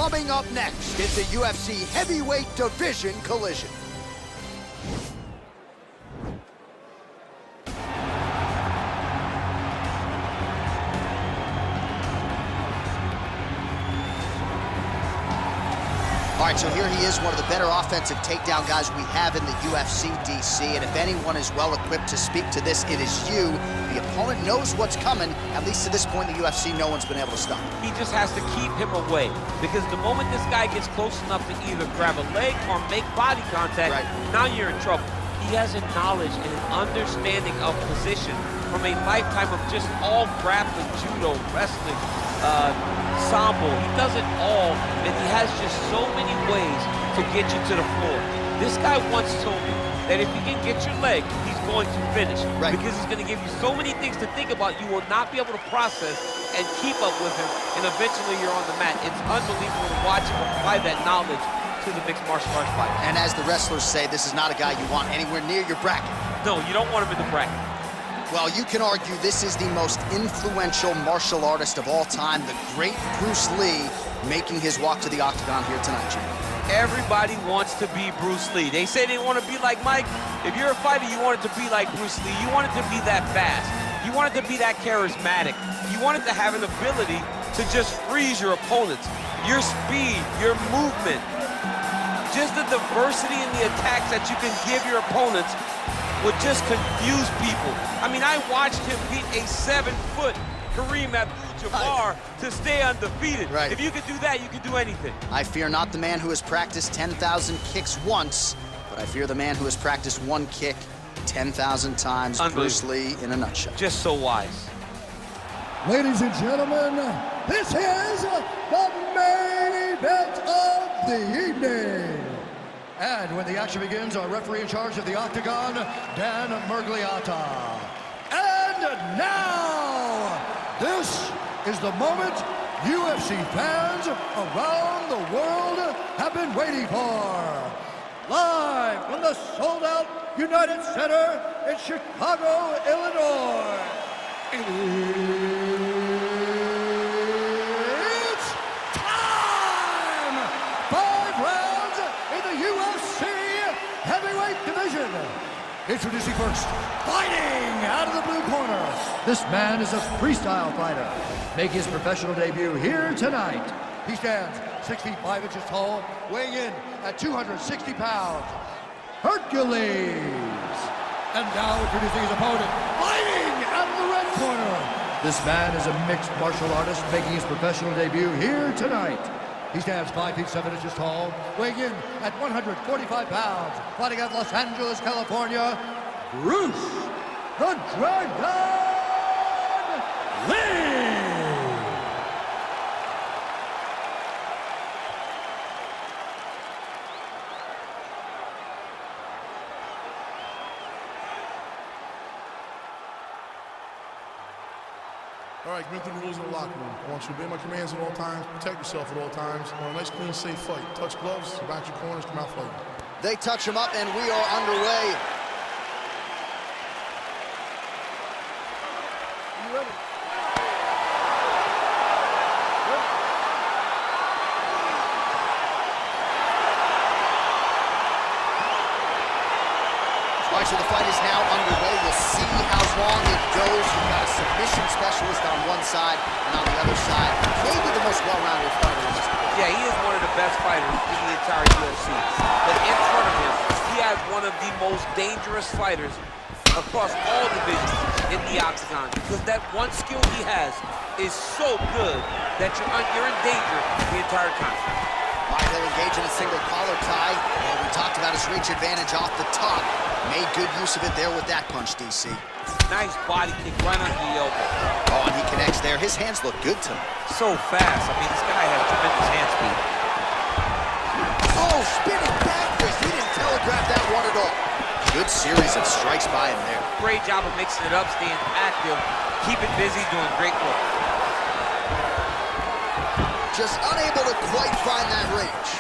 Coming up next, it's a UFC heavyweight division collision. All right, so here he is, one of the better offensive takedown guys we have in the UFC, DC. And if anyone is well equipped to speak to this, it is you. The opponent knows what's coming. At least to this point in the UFC, no one's been able to stop him. He just has to keep him away, because the moment this guy gets close enough to either grab a leg or make body contact, now you're in trouble. He has a knowledge and an understanding of position from a lifetime of just all grappling, judo, wrestling, sambo. He does it all, and he has just so many ways to get you to the floor. This guy once told me that if he can get your leg, he's going to finish. Because he's going to give you so many things to think about, you will not be able to process and keep up with him, and eventually you're on the mat. It's unbelievable to watch him apply that knowledge to the mixed martial arts fight. And as the wrestlers say, this is not a guy you want anywhere near your bracket. No, you don't want him in the bracket. Well, you can argue this is the most influential martial artist of all time, the great Bruce Lee, making his walk to the octagon here tonight, Jim. Everybody wants to be Bruce Lee. They say they want to be like Mike. If you're a fighter, you want it to be like Bruce Lee. You want it to be that fast. You want it to be that charismatic. You want it to have an ability to just freeze your opponents. Your speed, your movement, just the diversity in the attacks that you can give your opponents would just confuse people. I mean, I watched him beat a 7-foot Kareem Abdul-Jabbar to stay undefeated. If you could do that, you could do anything. I fear not the man who has practiced 10,000 kicks once, but I fear the man who has practiced one kick 10,000 times. Bruce Lee in a nutshell. Just so wise. Ladies and gentlemen, this is the main event of the evening. And when the action begins, our referee in charge of the octagon, Dan Murgliata. And now, this is the moment UFC fans around the world have been waiting for. Live from the sold-out United Center in Chicago, Illinois. It's time! 5 rounds in the UFC heavyweight division. Introducing first, fighting out of the blue corner. This man is a freestyle fighter, making his professional debut here tonight. He stands 6 feet 5 inches tall, weighing in at 260 pounds. Hercules. And now introducing his opponent, fighting out of the red corner. This man is a mixed martial artist making his professional debut here tonight. He stands 5 feet 7 inches tall, weighing in at 145 pounds, fighting out of Los Angeles, California, Bruce the Dragon Lee. All right, commit to the rules in the locker room. I want you to obey my commands at all times, protect yourself at all times. I want a nice, clean, safe fight. Touch gloves, back your corners, come out fighting. They touch him up, and we are underway. You ready? All right, so the fight is now underway. We'll see how long it goes. You've got a submission specialist on one side, and on the other side, maybe the most well-rounded fighter in this division. Yeah, he is one of the best fighters in the entire UFC. But in front of him, he has one of the most dangerous fighters across all divisions in the octagon, because that one skill he has is so good that you're in danger the entire time. All right, he'll engage in a single collar tie, and we talked about his reach advantage off the top. Made good use of it there with that punch, DC. Nice body kick right under the elbow. Oh, and he connects there. His hands look good to him. So fast. I mean, this guy has tremendous hand speed. Oh, spinning back fist. He didn't telegraph that one at all. Good series of strikes by him there. Great job of mixing it up, staying active, keeping busy, doing great work. Just unable to quite find that range.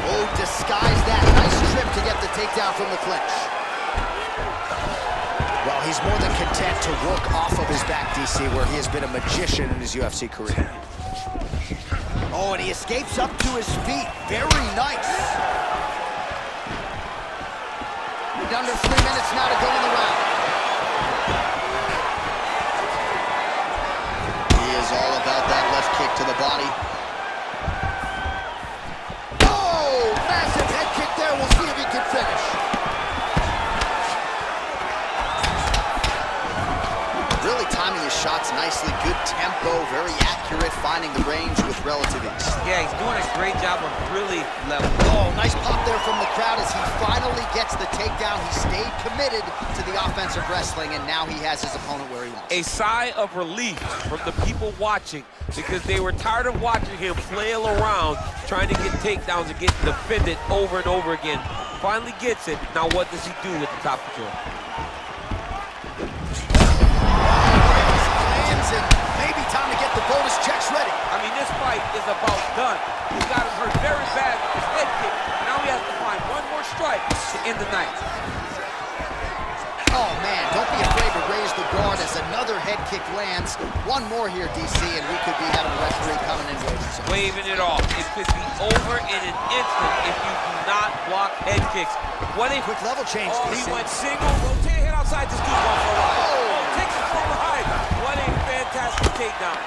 Oh, disguised that. Nice trip to get the takedown from the clinch. Well, he's more than content to work off of his back, DC, where he has been a magician in his UFC career. Oh, and he escapes up to his feet. Very nice. Under 3 minutes now to go in the round. He is all about that left kick to the body. Oh, massive head kick there. We'll see if he can finish. Really timing his shots nicely. Good tempo, very accurate, finding the range with relative ease. Yeah, he's doing a great job of really level. Oh, nice pop there from the crowd as he finally gets the takedown. He stayed committed to the offensive wrestling, and now he has his opponent where he wants. A sigh of relief from the people watching because they were tired of watching him flail around trying to get takedowns and get defended over and over again. Finally gets it. Now what does he do with the top control? And maybe time to get the bonus checks ready. I mean, this fight is about done. He got him hurt very bad with his head kick. Now he has to find one more strike to end the night. Oh, man, don't be afraid to raise the guard as another head kick lands. One more here, DC, and we could be having a referee coming in waving it off. It could be over in an instant if you do not block head kicks. What a quick level change. Oh, he went single, rotate hit outside. This dude's going for a ride. Oh, takes it from behind. What a fantastic takedown.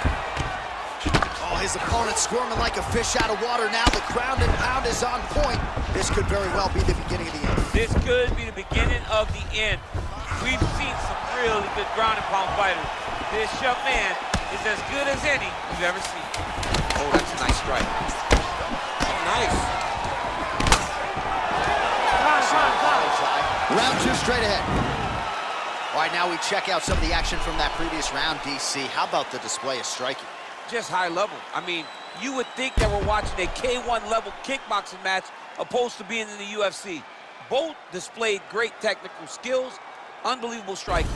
Oh, his opponent squirming like a fish out of water now. The ground and pound is on point. This could very well be the beginning of the end. This could be the beginning of the end. We've seen some really good ground and pound fighters. This young man is as good as any we've ever seen. Oh, that's a nice strike. Oh, nice. Round two straight ahead. All right, now we check out some of the action from that previous round, DC. How about the display of striking? Just high level. I mean, you would think that we're watching a K1 level kickboxing match opposed to being in the UFC. Both displayed great technical skills, unbelievable striking.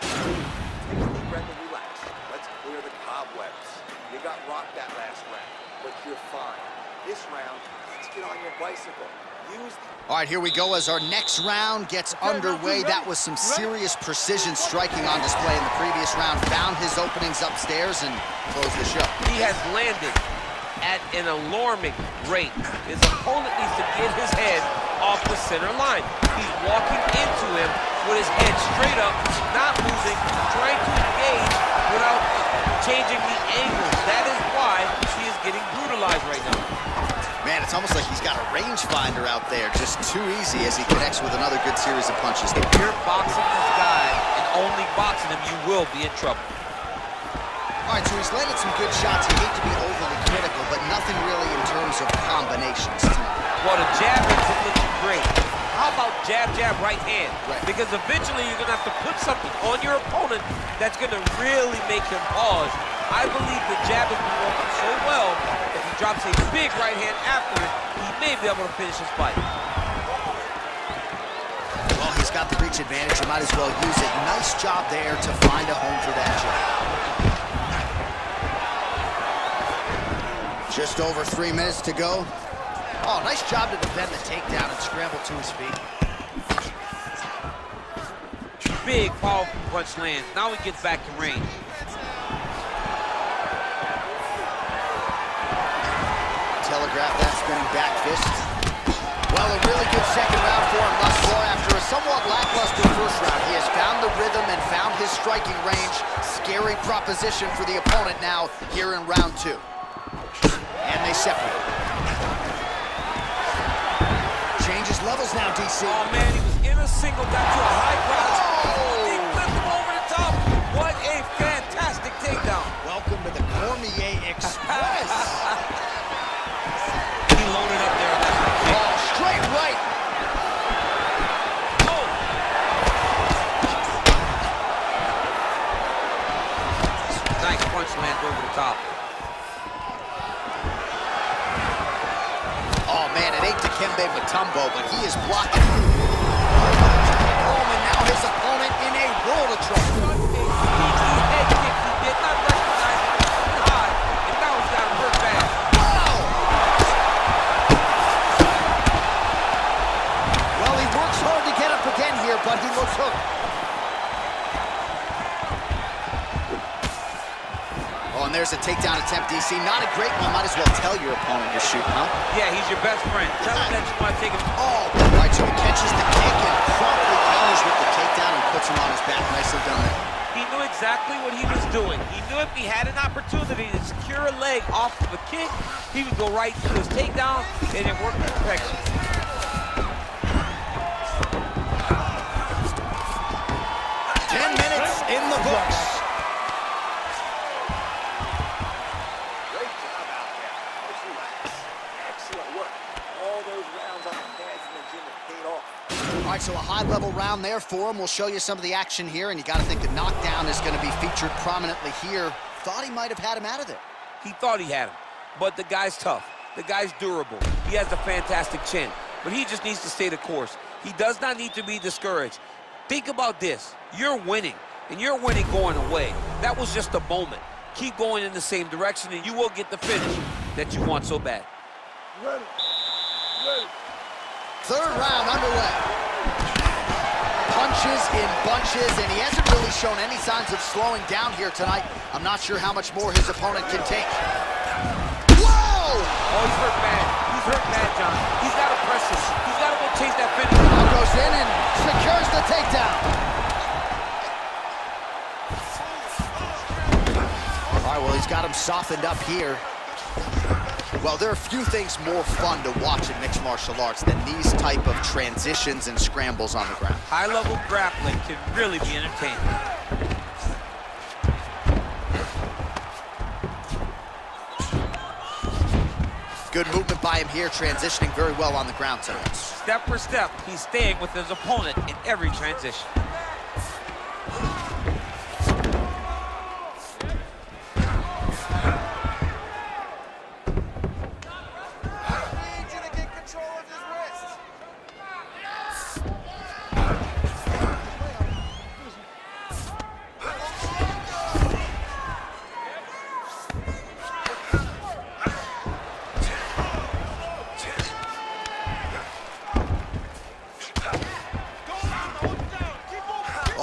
Take a deep breath and relax. Let's clear the cobwebs. You got rocked that last round, but you're fine. This round, let's get on your bicycle. Use the All right, here we go as our next round gets underway. That was some serious precision striking on display in the previous round. Found his openings upstairs and closed the show. He has landed at an alarming rate. His opponent needs to get his head off the center line. He's walking into him with his head straight up, not moving, trying to engage without changing the angle. That is why he is getting brutalized right now. Man, it's almost like he's got a rangefinder out there, just too easy as he connects with another good series of punches. If you're boxing this guy and only boxing him, you will be in trouble. All right, so he's landed some good shots. You hate to be overly critical, but nothing really in terms of combinations tonight. Well, the jab is looking great. How about jab, jab, right hand? Right. Because eventually you're going to have to put something on your opponent that's going to really make him pause. I believe the jab has been working so well, if he drops a big right hand after it, he may be able to finish his fight. Well, he's got the reach advantage. You might as well use it. Nice job there to find a home for that jab. Just over 3 minutes to go. Oh, nice job to defend the takedown and scramble to his feet. Big, powerful punch lands. Now he gets back in range. Telegraph that spinning back fist. Well, a really good second round for him thus far. After a somewhat lackluster first round, he has found the rhythm and found his striking range. Scary proposition for the opponent now here in round two. And they separate. Changes levels now, DC. Oh, man, he was in a single down to a high cross. Oh, he flipped him over the top. What a fantastic takedown. Welcome to the Cormier Express. He loaded up there. Oh, straight right. Oh. Nice punch lands over the top. Oh, man, it ain't Dikembe Mutombo, but he is blocking. Oh, and now his opponent in a world of trouble. Head kick. He did not recognize it high, and now he's got him hurt bad. Well, he works hard to get up again here, but he looks hurt. Oh, and there's a takedown attempt, DC. Not a great one. Might as well tell your opponent you're shooting, huh? Yeah, he's your best friend. Tell him that you want to take him. Oh, right, so he catches the kick and promptly counters with the takedown and puts him on his back. Nicely done there. He knew exactly what he was doing. He knew if he had an opportunity to secure a leg off of a kick, he would go right to his takedown, and it worked to perfection. In the books. Great job out there. Just relax. Excellent work. All those rounds on the pads in the gym have paid off. All right, so a high-level round there for him. We'll show you some of the action here, and you got to think the knockdown is going to be featured prominently here. Thought he might have had him out of there. He thought he had him, but the guy's tough. The guy's durable. He has a fantastic chin, but he just needs to stay the course. He does not need to be discouraged. Think about this. You're winning. And you're winning going away. That was just a moment. Keep going in the same direction, and you will get the finish that you want so bad. Ready. Third round underway. Punches in bunches, and he hasn't really shown any signs of slowing down here tonight. I'm not sure how much more his opponent can take. Whoa! Oh, he's hurt bad. He's hurt bad, John. He's got to press this. He's got to go chase that finish. Now goes in and secures the takedown. All right, well, he's got him softened up here. Well, there are few things more fun to watch in mixed martial arts than these type of transitions and scrambles on the ground. High-level grappling can really be entertaining. Good movement by him here, transitioning very well on the ground tonight. Step for step, he's staying with his opponent in every transition.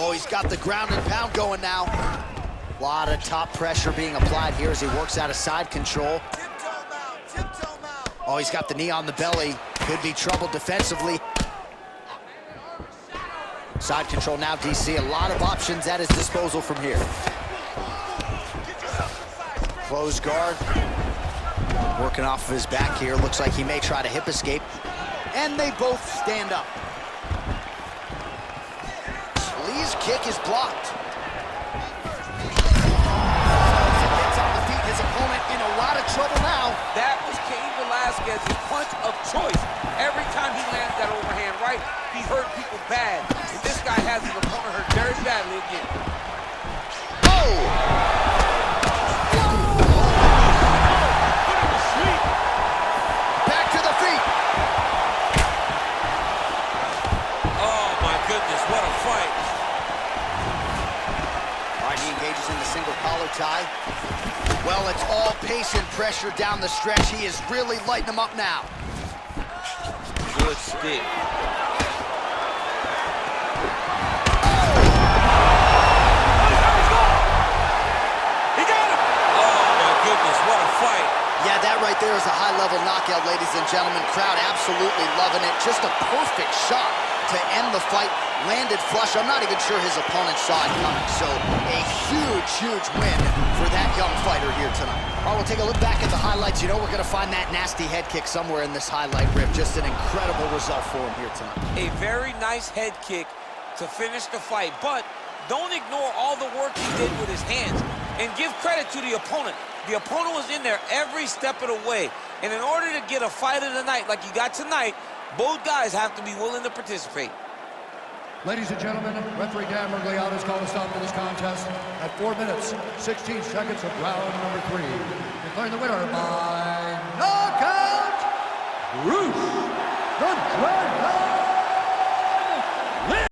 Oh, he's got the ground and pound going now. A lot of top pressure being applied here as he works out of side control. Oh, he's got the knee on the belly. Could be trouble defensively. Side control now, DC. A lot of options at his disposal from here. Closed guard. Working off of his back here. Looks like he may try to hip escape. And they both stand up. Lee's kick is blocked. Gets on the feet. His opponent in a lot of trouble now. That was Cain Velasquez's punch of choice. Every time he lands that overhand right, he hurt people bad. And this guy has his opponent hurt very badly again. Oh! Back to the feet. Oh my goodness, what a fight. All right, he engages in the single collar tie. Well, it's all pace and pressure down the stretch. He is really lighting him up now. Good stick. Yeah, that right there is a high-level knockout, ladies and gentlemen. Crowd absolutely loving it. Just a perfect shot to end the fight. Landed flush. I'm not even sure his opponent saw it coming. So a huge, huge win for that young fighter here tonight. All right, we'll take a look back at the highlights. You know we're going to find that nasty head kick somewhere in this highlight rip. Just an incredible result for him here tonight. A very nice head kick to finish the fight. But don't ignore all the work he did with his hands. And give credit to the opponent. The opponent was in there every step of the way. And in order to get a fight of the night like you got tonight, both guys have to be willing to participate. Ladies and gentlemen, referee Dan Mergliata has called a stop to this contest at 4 minutes, 16 seconds of round number 3. Declaring the winner by knockout, Bruce the Dragon